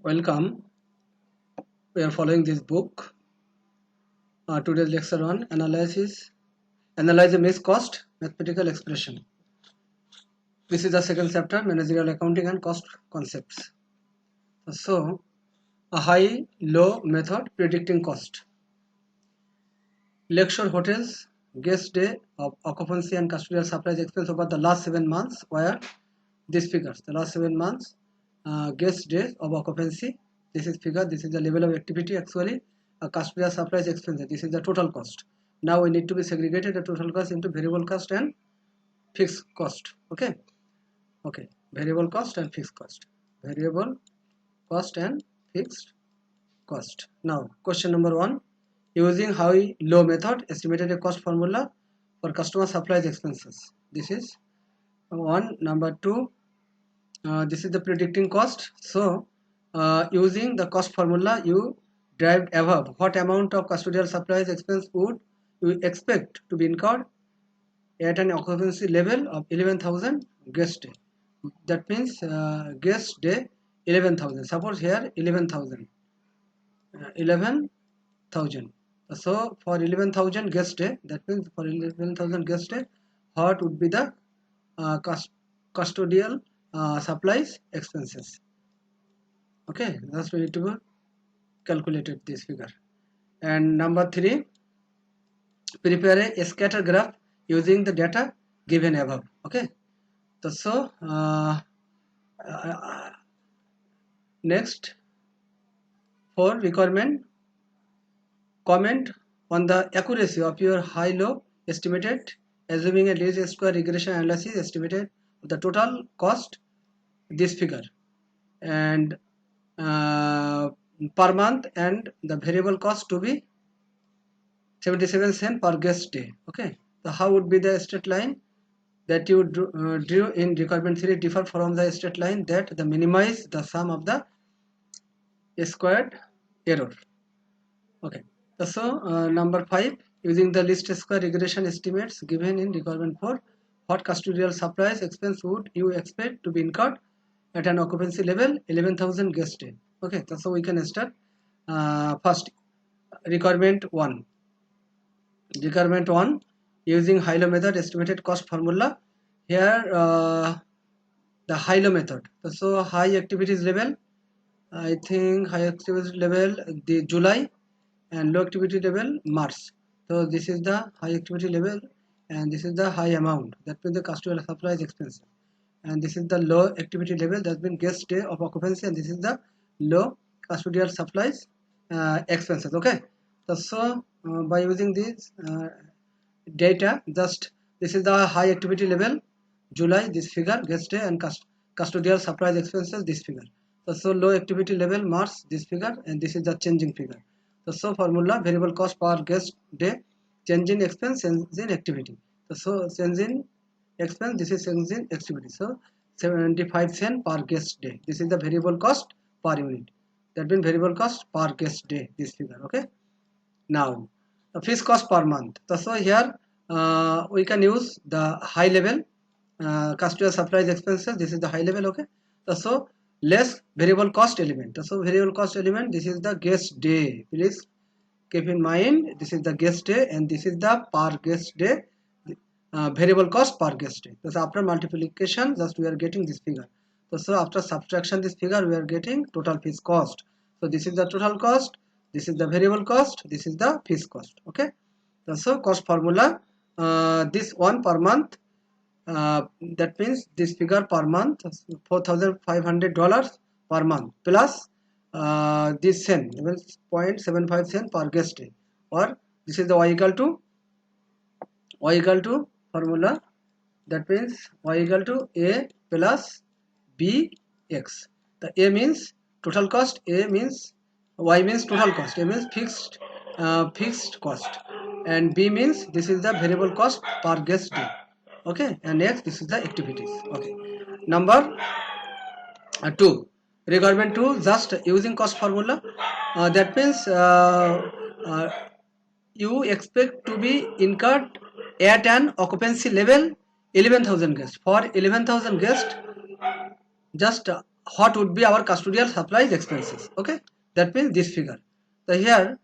Welcome. We are following this book. Today's lecture on analyze the mixed cost mathematical expression. This is the second chapter, managerial accounting and cost concepts. So, a high-low method predicting cost. Lecture hotels guest day of occupancy and custodial supplies expense over the last 7 months were these figures. The last 7 months guest days of occupancy. This is figure. This is the level of activity actually. Custodial supplies expenses. This is the total cost. Now we need to be segregated the total cost into variable cost and fixed cost. Okay. Variable cost and fixed cost. Variable cost and fixed cost. Now question number 1. Using high-low method, estimated a cost formula for customer supplies expenses. This is one. Number 2, this is the predicting cost. So, using the cost formula you derived above, what amount of custodial supplies expense would you expect to be incurred at an occupancy level of 11,000 guest day? That means guest day 11,000. Suppose here 11,000. 11,000. So for 11,000 guest day, that means for 11,000 guest day, what would be the custodial supplies expenses? Okay, that's we need to calculate this figure. And number 3, prepare a scatter graph using the data given above. Okay, so next, for requirement, comment on the accuracy of your high-low estimated, assuming a least square regression analysis estimated the total cost, this figure, and per month, and the variable cost to be 77 cents per guest day. Okay, so how would be the straight line that you drew in requirement 3 differ from the straight line that the minimize the sum of the squared error. Okay, so number 5, using the least square regression estimates given in requirement 4, what custodial supplies expense would you expect to be incurred at an occupancy level 11,000 guest day? Okay, that's how we can start. First, requirement 1. Requirement 1, using high-low method estimated cost formula. Here the high-low method. So high activities level, I think high activity level the July, and low activity level March. So this is the high activity level and this is the high amount, that means the custodial supplies expense, and this is the low activity level, that's been guest day of occupancy, and this is the low custodial supplies expenses. Okay, so by using this data, just this is the high activity level July, this figure guest day, and custodial supplies expenses, this figure. So low activity level March, this figure, and this is the changing figure. So formula, variable cost per guest day, change in expense, change in activity. So change in expense, this is change in activity. So 75 cents per guest day. This is the variable cost per unit. That means variable cost per guest day, this figure. Okay. Now the fixed cost per month. So here we can use the high level custodial supplies expenses. This is the high level. Okay. So less variable cost element. So variable cost element, this is the guest day. Please keep in mind, this is the guest day and this is the per guest day variable cost per guest day. So after multiplication, just we are getting this figure. So after subtraction this figure, we are getting total fixed cost. So this is the total cost, this is the variable cost, this is the fixed cost. Okay, so cost formula, this one per month, that means this figure per month, $4,500 per month, plus this cent, 0.75 cent per guest day, or this is the y equal to formula, that means y equal to a plus bx. The a means total cost, a means, y means total cost, a means fixed cost, and b means this is the variable cost per guest day. Okay, and next this is the activities. Okay, number 2, requirement 2, just using cost formula, that means you expect to be incurred at an occupancy level 11,000 guests. For 11,000 guests, just what would be our custodial supplies expenses. Okay, that means this figure. So here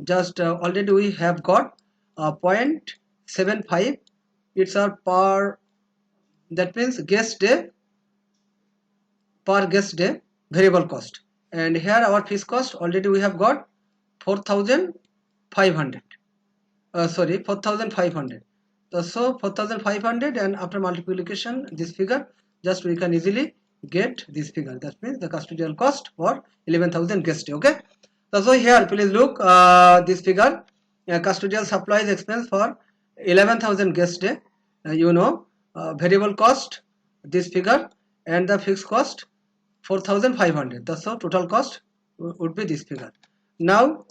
just already we have got 0.75. It's our per, that means guest day, per guest day variable cost, and here our fixed cost already we have got 4,500. Sorry, 4,500. So 4,500, and after multiplication this figure, just we can easily get this figure. That means the custodial cost for 11,000 guest day. Okay, so here please look this figure, custodial supplies expense for 11,000 guest day, variable cost this figure, and the fixed cost 4,500. So total cost would be this figure. Now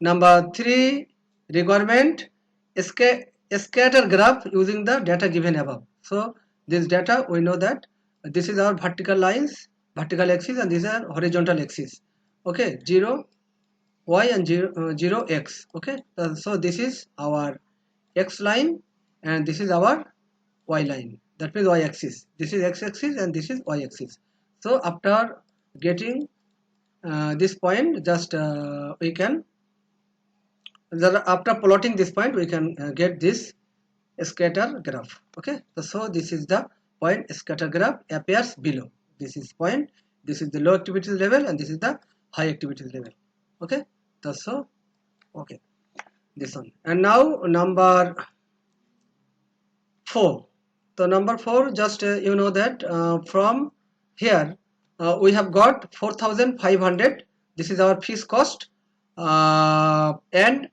number 3, requirement scatter graph using the data given above. So this data, we know that this is our vertical lines, vertical axis, and these are horizontal axis. Okay, 0 y and 0 x. Okay, so this is our x line and this is our y line, that means y axis. This is x axis and this is y axis. So after getting this point, just we can, after plotting this point, we can get this scatter graph. Okay, so this is the point scatter graph appears below. This is point, this is the low activity level, and this is the high activity level. Okay, so okay, this one. And now number 4. So number 4, just you know that from here we have got 4,500. This is our fixed cost, and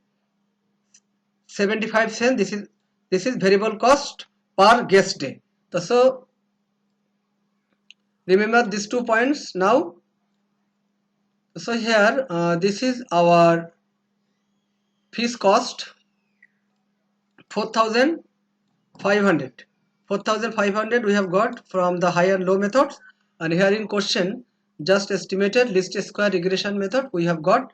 75 cents. This is variable cost per guest day. So remember these 2 points now. So here this is our fixed cost 4,500. 4,500 we have got from the high and low methods, and here in question just estimated least square regression method we have got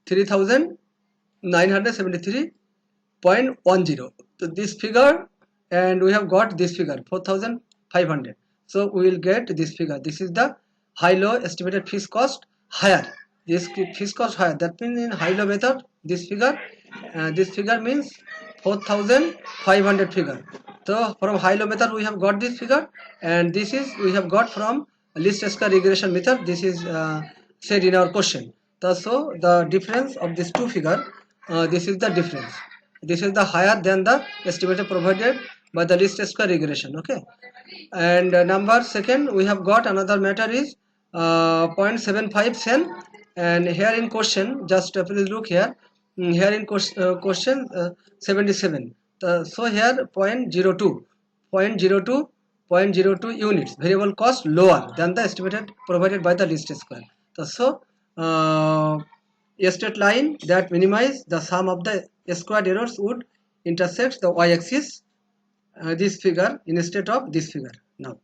3,973.10. So this figure, and we have got this figure 4,500. So we will get this figure. This is the high-low estimated fixed cost higher. This fixed cost higher. That means in high-low method this figure means 4,500 figure. So from high-low method we have got this figure, and this is we have got from least square regression method. This is said in our question. So the difference of these two figure, this is the difference. This is the higher than the estimated provided by the least square regression. Okay, and number second we have got another matter is 0.75 cent, and here in question just please look here. Here in question 77. So here 0.02 units variable cost lower than the estimated provided by the least square. So a straight line that minimize the sum of the squared errors would intersect the y-axis, this figure instead of this figure. Now,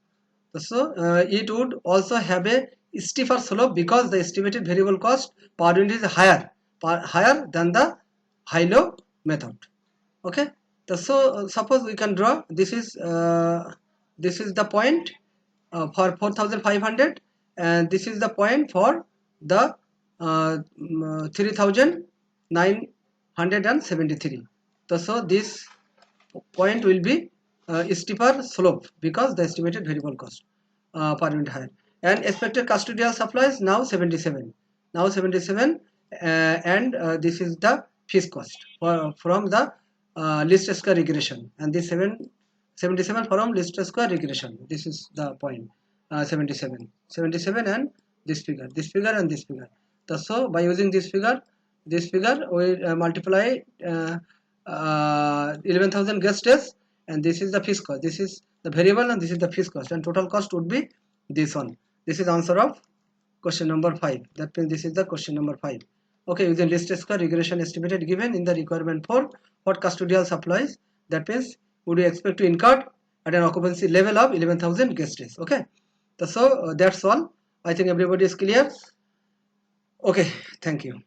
so it would also have a steeper slope because the estimated variable cost per unit is higher than the high-low method. Okay, so suppose we can draw this is the point for 4,500, and this is the point for the 3,973. So this point will be steeper slope because the estimated variable cost per unit higher. And expected custodial supplies now 77. Now 77, and this is the fixed cost from the least square regression, and this 77 from least square regression. This is the point 77 and this figure and this figure. So by using this figure we multiply 11,000 guest days, and this is the fixed cost, this is the variable, and this is the fixed cost, and total cost would be this one. This is answer of question number 5. That means this is the question number 5. Okay, using least square regression estimated given in the requirement for what custodial supplies, that means would you expect to incur at an occupancy level of 11,000 guest days. Okay, so that's all. I think everybody is clear. Okay, thank you.